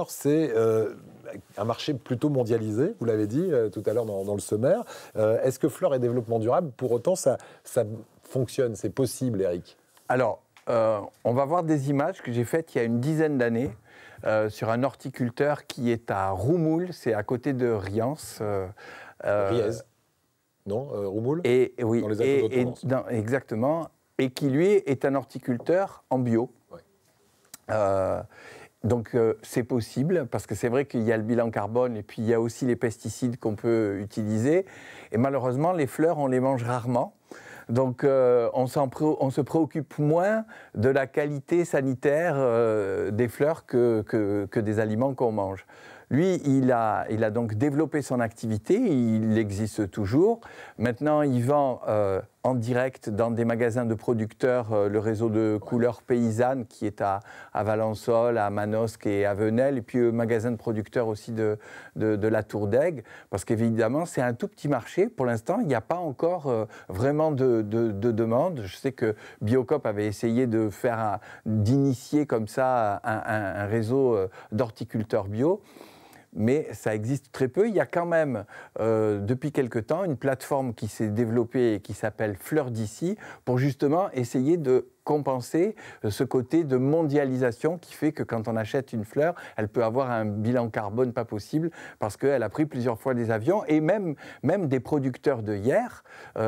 C'est un marché plutôt mondialisé, vous l'avez dit tout à l'heure dans le sommaire. Est-ce que Fleurs et Développement Durable, pour autant, ça fonctionne, c'est possible, Eric? Alors, on va voir des images que j'ai faites il y a une dizaine d'années sur un horticulteur qui est à Roumoul, c'est à côté de Riance. Riez, non, Roumoul? Et oui, dans les Alpes de Haute-Provence. Exactement, et qui lui est un horticulteur en bio. Ouais. Donc c'est possible, parce que c'est vrai qu'il y a le bilan carbone et puis il y a aussi les pesticides qu'on peut utiliser. Et malheureusement, les fleurs, on les mange rarement. Donc on se préoccupe moins de la qualité sanitaire des fleurs que des aliments qu'on mange. Lui, il a donc développé son activité, il existe toujours. Maintenant, il vend en direct dans des magasins de producteurs, le réseau de couleurs paysannes qui est à Valençol, à Manosque et à Venelle, et puis le magasin de producteurs aussi de la Tour d'Aigle, parce qu'évidemment, c'est un tout petit marché. Pour l'instant, il n'y a pas encore vraiment de demande. Je sais que Biocoop avait essayé d'initier comme ça un réseau d'horticulteurs bio. Mais ça existe très peu. Il y a quand même, depuis quelque temps, une plateforme qui s'est développée et qui s'appelle Fleurs d'ici, pour justement essayer de compenser ce côté de mondialisation qui fait que quand on achète une fleur, elle peut avoir un bilan carbone pas possible parce qu'elle a pris plusieurs fois des avions, et même des producteurs de hier,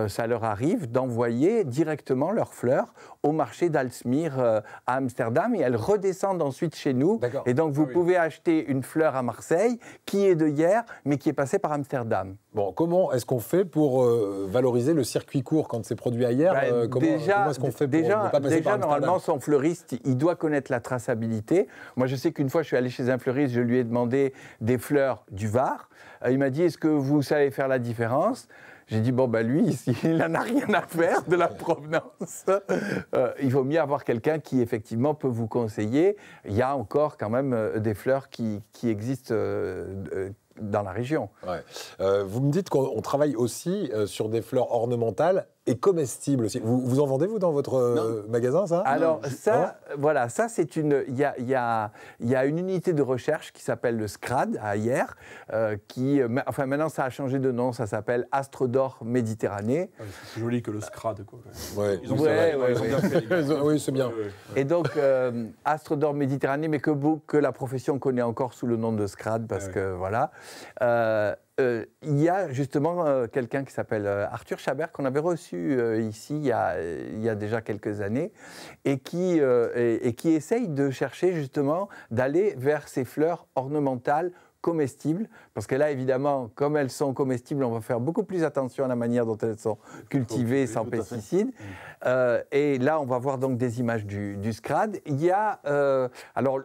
ça leur arrive d'envoyer directement leurs fleurs au marché d'Alsmeer à Amsterdam, et elles redescendent ensuite chez nous. Et donc vous pouvez acheter une fleur à Marseille qui est de hier mais qui est passée par Amsterdam. Bon, comment est-ce qu'on fait pour valoriser le circuit court quand c'est produit ailleurs? Comment est-ce qu'on fait pour ne pas passer Déjà, par Amsterdam? normalement, son fleuriste, il doit connaître la traçabilité. Moi, je sais qu'une fois, je suis allé chez un fleuriste, je lui ai demandé des fleurs du Var. Il m'a dit, est-ce que vous savez faire la différence? J'ai dit, bon, ben lui, il n'en a rien à faire de la provenance. Il vaut mieux avoir quelqu'un qui, effectivement, peut vous conseiller. Il y a encore quand même des fleurs qui existent dans la région. Ouais. Vous me dites qu'on travaille aussi sur des fleurs ornementales et comestibles aussi. Vous en vendez, vous, dans votre magasin, ça? Alors, voilà, ça, c'est une... Il y a une unité de recherche qui s'appelle le SCRAD, à Hyères, enfin, maintenant, ça a changé de nom, ça s'appelle Astre d'Or Méditerranée. Ah, c'est plus joli que le SCRAD, quoi. Ouais. Ils ont bien fait. Oui, c'est bien. Et donc, Astre d'Or Méditerranée, mais que la profession connaît encore sous le nom de SCRAD, parce que, voilà... il y a justement quelqu'un qui s'appelle Arthur Chabert, qu'on avait reçu ici il y a déjà quelques années, et qui essaye de chercher justement d'aller vers ces fleurs ornementales comestibles, parce que là, évidemment, comme elles sont comestibles, on va faire beaucoup plus attention à la manière dont elles sont cultivées sans pesticides. Et là, on va voir donc des images du SCRAD. Il y a... alors,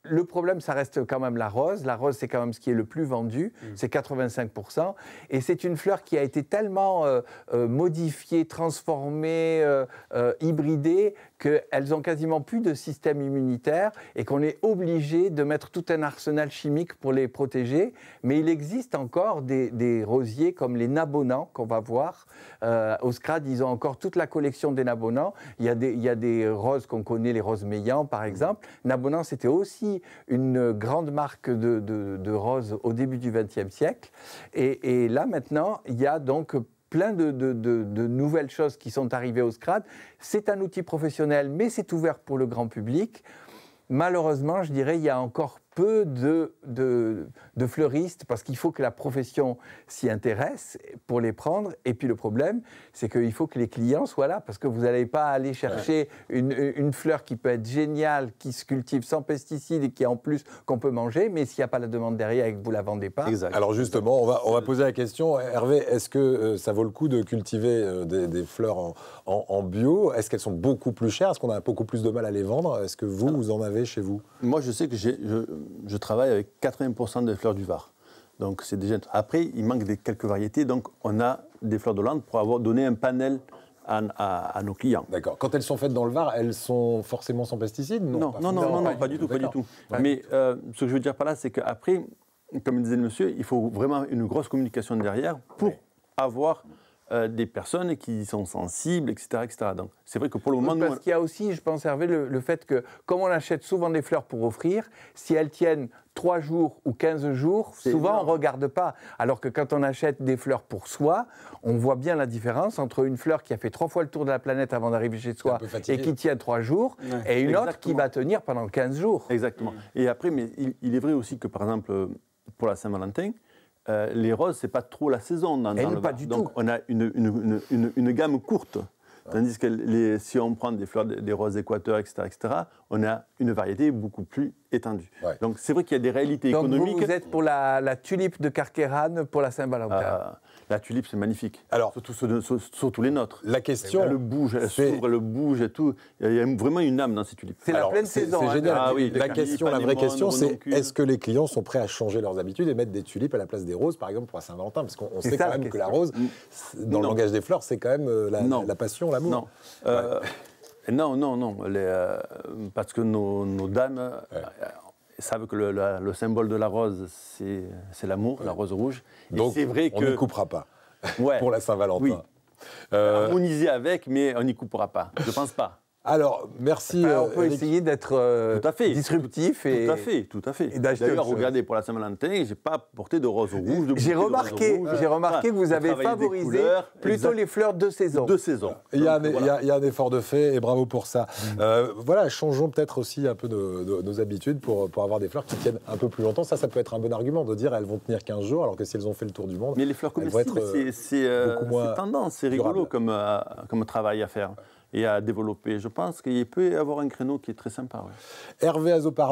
le problème, ça reste quand même la rose. La rose, c'est quand même ce qui est le plus vendu, c'est 85%. Et c'est une fleur qui a été tellement modifiée, transformée, hybridée, qu'elles ont quasiment plus de système immunitaire et qu'on est obligé de mettre tout un arsenal chimique pour les protéger. Mais il existe encore des rosiers comme les nabonans qu'on va voir. Au SCRAD, ils ont encore toute la collection des nabonans. Il y a des roses qu'on connaît, les roses Meillan, par exemple. Nabonan, c'était aussi une grande marque de roses au début du XXe siècle. Et là, maintenant, il y a donc plein de nouvelles choses qui sont arrivées au SCRAD. C'est un outil professionnel, mais c'est ouvert pour le grand public. Malheureusement, je dirais, il y a encore peu de fleuristes, parce qu'il faut que la profession s'y intéresse pour les prendre. Et puis le problème, c'est qu'il faut que les clients soient là, parce que vous n'allez pas aller chercher une fleur qui peut être géniale, qui se cultive sans pesticides et qui en plus qu'on peut manger, mais s'il n'y a pas la demande derrière et que vous ne la vendez pas... Exact. Alors justement, on va poser la question. Hervé, est-ce que ça vaut le coup de cultiver des fleurs en bio? Est-ce qu'elles sont beaucoup plus chères? Est-ce qu'on a beaucoup plus de mal à les vendre? Est-ce que vous en avez chez vous? Moi, je sais que je travaille avec 80% des fleurs du Var. Donc, c'est déjà... Après, il manque quelques variétés. Donc, on a des fleurs de Hollande pour donner un panel à nos clients. D'accord. Quand elles sont faites dans le Var, elles sont forcément sans pesticides? Non, pas du tout. Ouais. Mais ce que je veux dire par là, c'est qu'après, comme disait le monsieur, il faut vraiment une grosse communication derrière pour avoir des personnes qui sont sensibles, etc. etc. Donc, c'est vrai que pour le moment... Parce qu'il y a aussi, je pense, Hervé, le fait que, comme on achète souvent des fleurs pour offrir, si elles tiennent 3 jours ou 15 jours, souvent on ne regarde pas. Alors que quand on achète des fleurs pour soi, on voit bien la différence entre une fleur qui a fait 3 fois le tour de la planète avant d'arriver chez soi et qui tient 3 jours, et une autre qui va tenir pendant 15 jours. Exactement. Et après, mais il est vrai aussi que, par exemple, pour la Saint-Valentin, les roses, ce n'est pas trop la saison dans le pas Var. du Donc, tout. on a une gamme courte. Tandis que si on prend des fleurs, des roses équateur, etc., on a une variété beaucoup plus étendue. Ouais. Donc, c'est vrai qu'il y a des réalités Donc économiques. vous êtes pour la tulipe de Carqueiranne pour la Saint-Valentin. La tulipe, c'est magnifique. Alors, surtout les nôtres. La question, Elle bouge, elle s'ouvre, elle bouge et tout. Il y a vraiment une âme dans ces tulipes. C'est la pleine saison. C'est génial. Ah oui, la les vraie question, c'est ranoncules. est-ce que les clients sont prêts à changer leurs habitudes et mettre des tulipes à la place des roses, par exemple, pour la Saint-Valentin? Parce qu'on sait quand même que la rose, dans le langage des fleurs, c'est quand même la passion, l'amour. Non. Non. Parce que nos dames savent que le symbole de la rose, c'est l'amour, la rose rouge. Et Donc, c'est vrai on n'y coupera pas pour la Saint-Valentin. Oui. Harmoniser avec, mais on n'y coupera pas. Je ne pense pas. Alors, merci. On peut Eric. essayer d'être Tout à fait. disruptif. Tout à fait. et d'acheter D'ailleurs, autre chose. regardez, pour la Saint-Valentin, je n'ai pas porté de rose rouge. J'ai remarqué que vous avez favorisé plutôt les fleurs de saison. De saison. Il y a un effort de fait et bravo pour ça. Voilà, changeons peut-être aussi un peu nos habitudes pour avoir des fleurs qui tiennent un peu plus longtemps. Ça peut être un bon argument de dire elles vont tenir 15 jours alors que si elles ont fait le tour du monde. Mais les fleurs elles vont comestibles, être, c'est beaucoup moins tendance, c'est rigolo durables. comme travail à faire et à développer. Je pense qu'il peut y avoir un créneau qui est très sympa. Ouais. Hervé Azzopardi.